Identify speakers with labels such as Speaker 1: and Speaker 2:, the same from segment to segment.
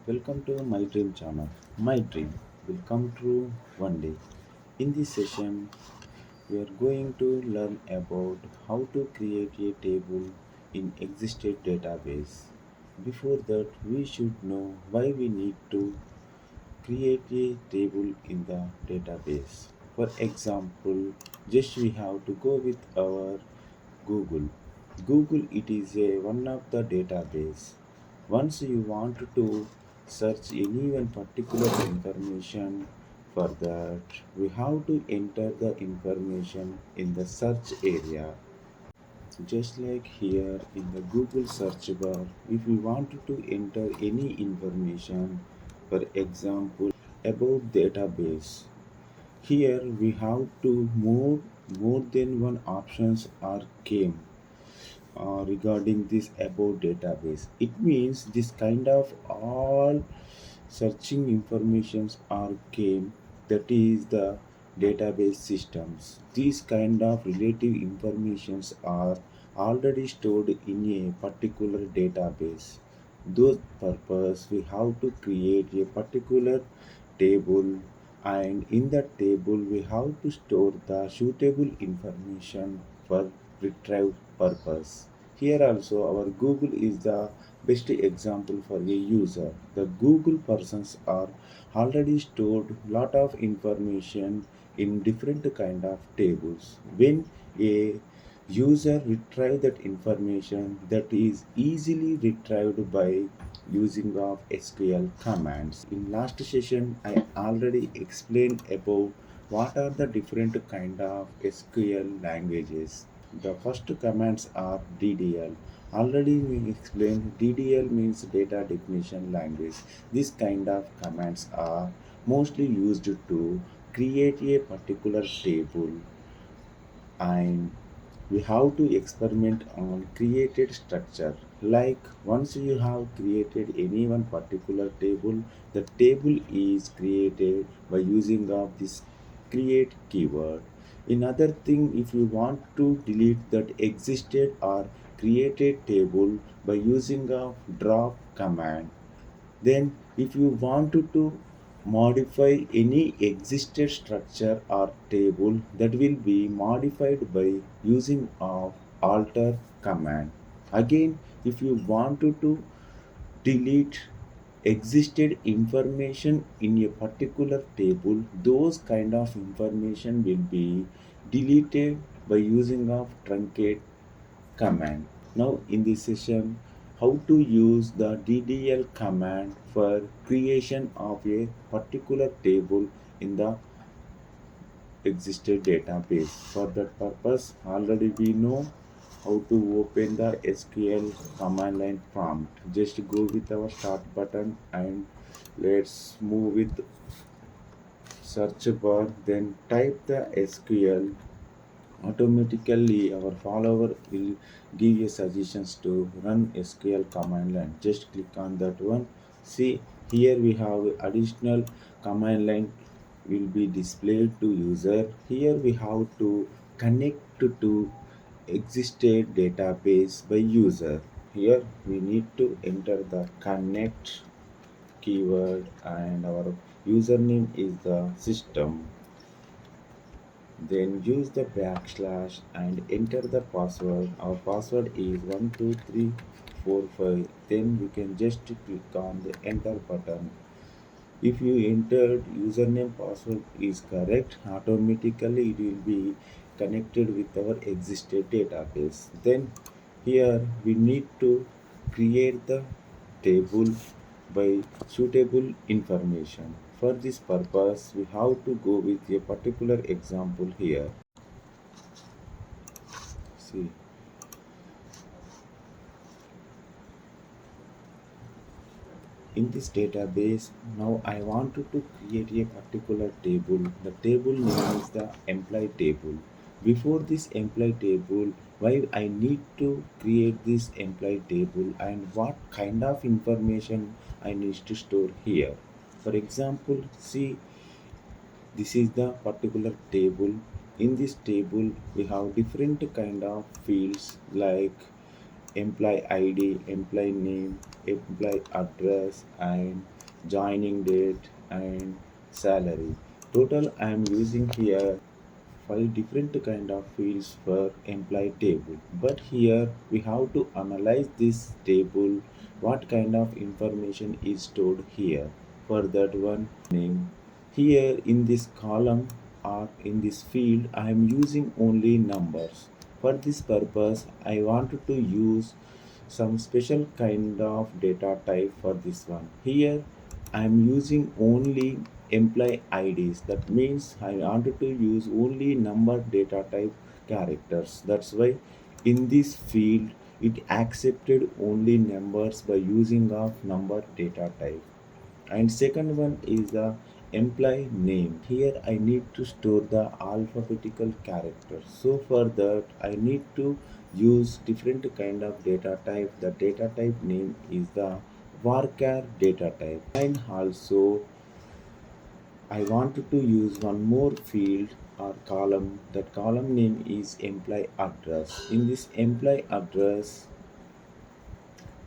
Speaker 1: Welcome to my dream channel. My dream will come true one day. In this session, we are going to learn about how to create a table in existing database. Before that, we should know why we need to create a table in the database. For example, just we have to go with our Google. Google it is a one of the database. Once you want to search any one particular information, for that we have to enter the information in the search area. Just like here in the Google search bar, if we wanted to enter any information, for example, about database, here we have to more than one options are came regarding this about database. It means this kind of all searching informations are came, that is the database systems. These kind of relative informations are already stored in a particular database. Those purpose we have to create a particular table, and in that table we have to store the suitable information for retrieve purpose. Here also our Google is the best example for a user. The Google persons are already stored lot of information in different kind of tables. When a user retrieve that information, that is easily retrieved by using of SQL commands. In last session, I already explained about what are the different kind of SQL languages. The first commands are DDL. Already we explained DDL means data definition language. This kind of commands are mostly used to create a particular table, and we have to experiment on created structure. Like once you have created any one particular table, the table is created by using of this create keyword. Another thing, if you want to delete that existed or created table, by using of drop command. Then, if you wanted to modify any existed structure or table, that will be modified by using of alter command. Again, if you wanted to delete existed information in a particular table, those kind of information will be deleted by using of truncate command. Now in this session, how to use the DDL command for creation of a particular table in the existed database. For that purpose, already we know how to open the SQL command line prompt. Just go with our start button and let's move with search bar, then type the SQL. Automatically our follower will give you suggestions to run SQL command line. Just click on that one. See, here we have additional command line will be displayed to user. Here we have to connect to existed database by user. Here we need to enter the connect keyword, and our username is the system. Then use the backslash and enter the password. Our password is 12345. Then we can just click on the enter button. If you entered username password is correct, automatically it will be connected with our existing database. Then here we need to create the table by suitable information. For this purpose, we have to go with a particular example here. See, in this database, now I wanted to create a particular table. The table name is the employee table. Before this employee table, why I need to create this employee table and what kind of information I need to store here. For example, see, this is the particular table. In this table we have different kind of fields like employee ID, employee name, employee address, and joining date, and salary. Total I am using here five different kind of fields for employee table, but here we have to analyze this table, what kind of information is stored here. For that one, name here in this column or in this field I am using only numbers. For this purpose I wanted to use some special kind of data type for this one. Here I am using only employee IDs. That means I wanted to use only number data type characters. That's why in this field it accepted only numbers by using of number data type. And second one is the employee name. Here I need to store the alphabetical characters, so for that I need to use different kind of data type. The data type name is the varchar data type. And also I wanted to use one more field or column. That column name is employee address. In this employee address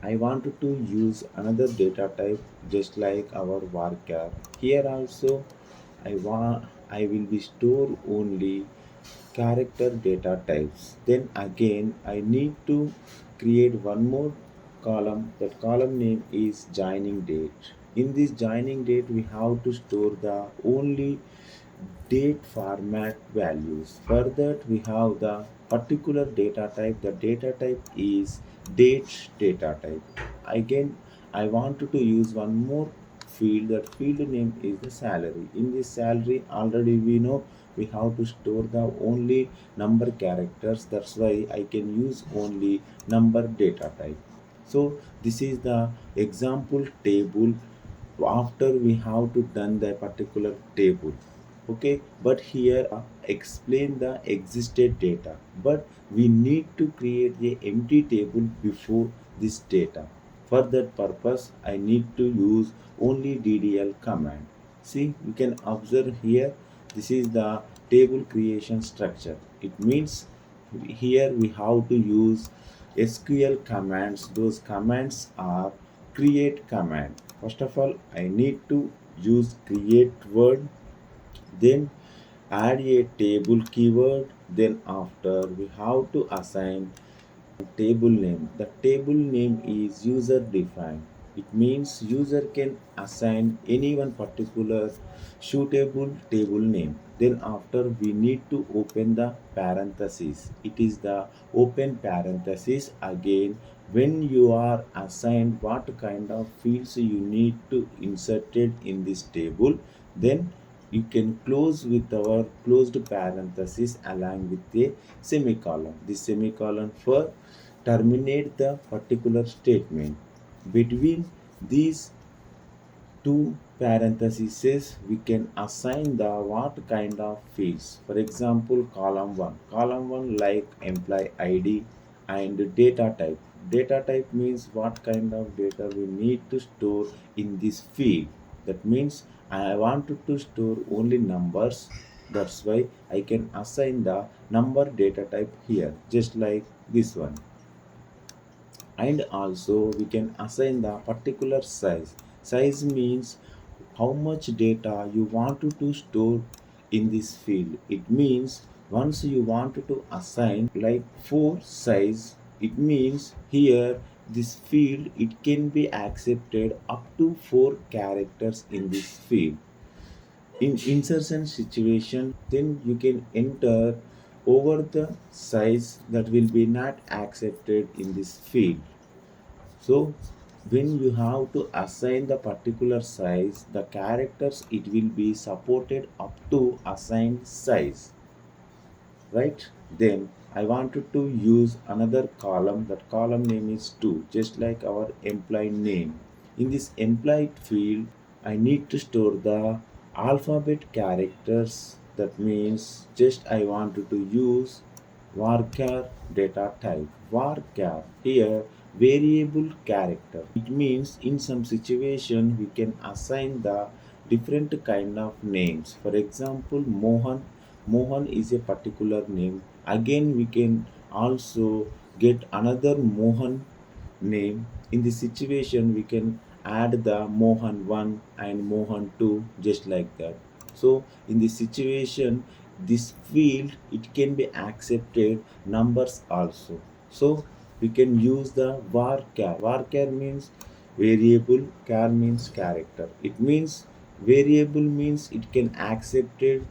Speaker 1: I wanted to use another data type just like our varchar. Here also I will be store only character data types. Then again I need to create one more column. That column name is joining date. In this joining date we have to store the only date format values. For that we have the particular data type. The data type is date data type. Again I wanted to use one more field. That field name is the salary. In this salary already we know we have to store the only number characters. That's why I can use only number data type. So this is the example table after we have to done the particular table. Okay, but here explain the existed data, but we need to create a empty table before this data. For that purpose I need to use only ddl command. See, you can observe here, this is the table creation structure. It means here we have to use SQL commands. Those commands are create command. First of all I need to use create word, then add a table keyword, then after we have to assign table name. The table name is user defined. It means user can assign any one particular suitable table name. Then after we need to open the parenthesis. It is the open parenthesis. Again when you are assigned what kind of fields you need to insert it in this table, then you can close with our closed parenthesis along with a semicolon. This semicolon for terminate the particular statement. Between these two parentheses we can assign the what kind of fields. For example, column 1 like employee id and data type. Data type means what kind of data we need to store in this field. That means I wanted to store only numbers. That's why I can assign the number data type here just like this one. And also we can assign the particular size means how much data you want to store in this field. It means once you want to assign like 4 size, it means here this field it can be accepted up to 4 characters in this field. In insertion situation then you can enter over the size that will be not accepted in this field. So when you have to assign the particular size, the characters it will be supported up to assigned size, right? Then I wanted to use another column. That column name is 2, just like our employee name. In this employee field, I need to store the alphabet characters. That means just I wanted to use varchar data type. Varchar here variable character. It means in some situation we can assign the different kind of names. For example, Mohan. Mohan is a particular name. Again we can also get another Mohan name. In this situation we can add the Mohan 1 and Mohan 2 just like that. So in this situation, this field it can be accepted numbers also. So we can use the varchar. Varchar means variable, char means character. It means variable means it can accepted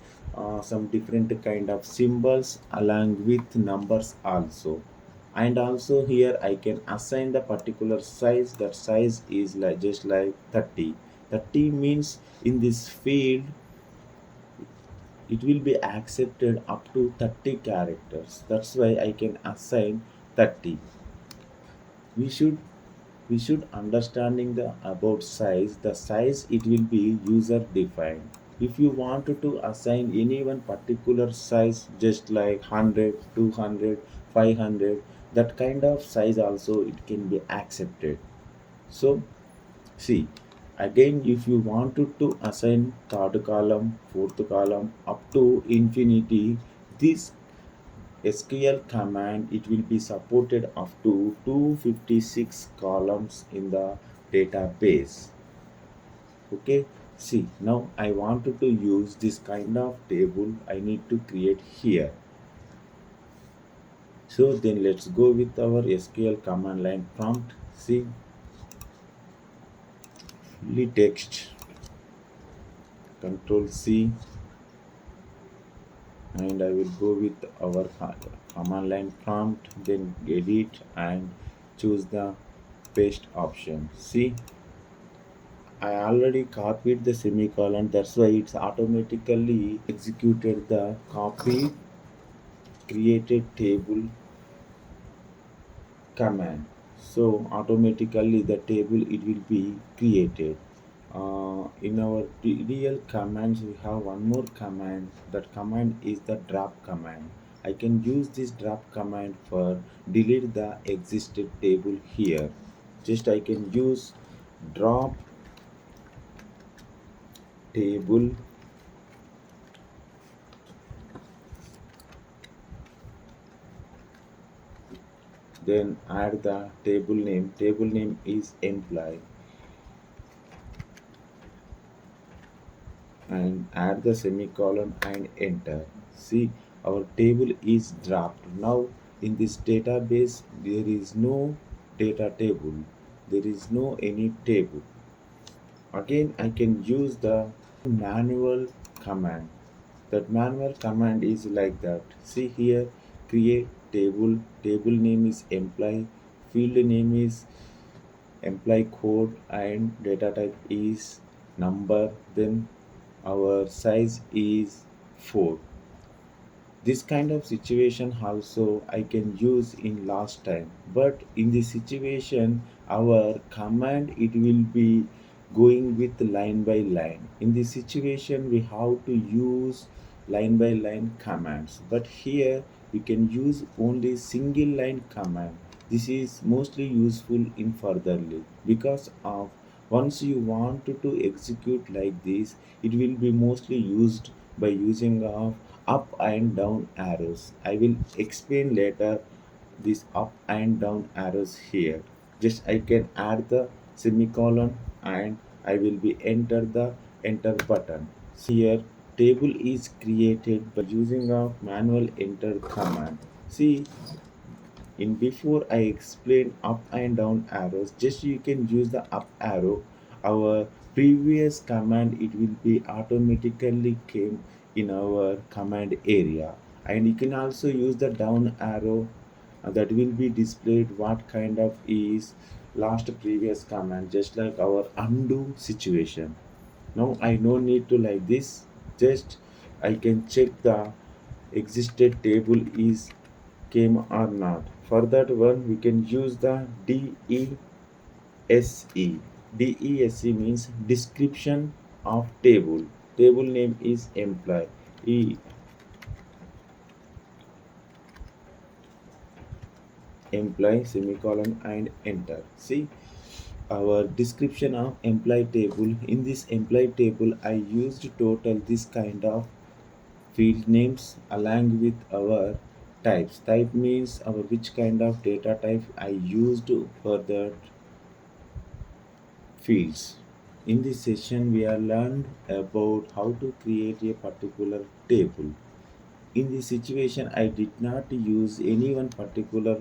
Speaker 1: some different kind of symbols along with numbers also. And also here I can assign the particular size. That size is like just like 30. 30 means in this field it will be accepted up to 30 characters. That's why I can assign 30. We should we should understanding the about size. The size it will be user defined. If you wanted to assign any one particular size just like 100, 200, 500, that kind of size also it can be accepted. So see, again, if you wanted to assign third column, fourth column up to infinity, this SQL command it will be supported up to 256 columns in the database. Okay, see now I wanted to use this kind of table I need to create here. So then let's go with our SQL command line prompt. See, fully text, control C, and I will go with our command line prompt, then edit and choose the paste option. See, I already copied the semicolon, that's why it's automatically executed the copy created table command. So automatically the table it will be created. In our real commands we have one more command. That command is the drop command. I can use this drop command for delete the existed table here. Just I can use drop table, then add the table name. Table name is employee, and add the semicolon and enter. See, our table is dropped. Now in this database there is no data table. There is no any table. Again I can use the manual command. That manual command is like that. See here, create table. Table name is employee. Field name is employee code and data type is number. Then our size is 4. This kind of situation also I can use in last time, but in this situation our command it will be going with line by line. In this situation we have to use line by line commands, but here we can use only single line command. This is mostly useful in furtherly because of once you want to execute like this, it will be mostly used by using of up and down arrows. I will explain later these up and down arrows here. Just I can add the semicolon and I will be enter the enter button. See here, table is created by using a manual enter command. See, in before I explain up and down arrows, just you can use the up arrow. Our previous command it will be automatically came in our command area, and you can also use the down arrow that will be displayed what kind of is last previous command, just like our undo situation. Now I no need to like this. Just I can check the existed table is came or not. For that one, we can use the DESE. DESE means description of table. Table name is employee. Employee semicolon and enter. See our description of employee table. In this employee table, I used total this kind of field names along with our types. Type means our which kind of data type I used for the fields. In this session, we are learned about how to create a particular table. In this situation, I did not use any one particular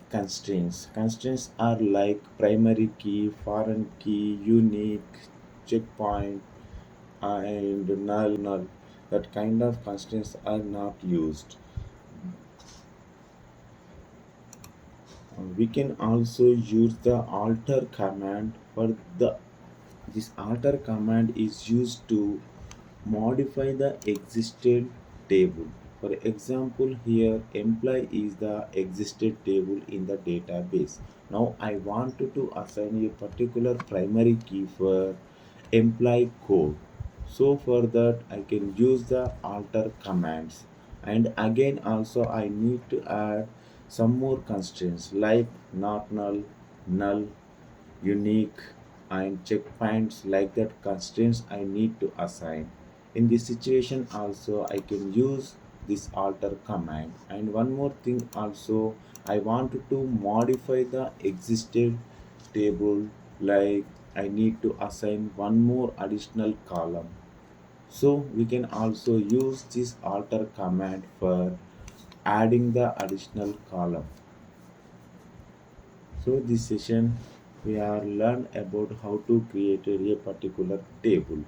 Speaker 1: constraints. Constraints are like primary key, foreign key, unique, checkpoint, and null. That kind of constraints are not used. We can also use the alter command for the this alter command is used to modify the existed table. For example, here employee is the existed table in the database. Now I wanted to assign a particular primary key for employee code. So for that I can use the alter commands, and again also I need to add some more constraints like not null, null, unique, and checkpoints. Like that constraints I need to assign. In this situation also I can use this alter command. And one more thing also, I wanted to modify the existed table, like I need to assign one more additional column. So we can also use this alter command for adding the additional column. So this session we are learned about how to create a particular table.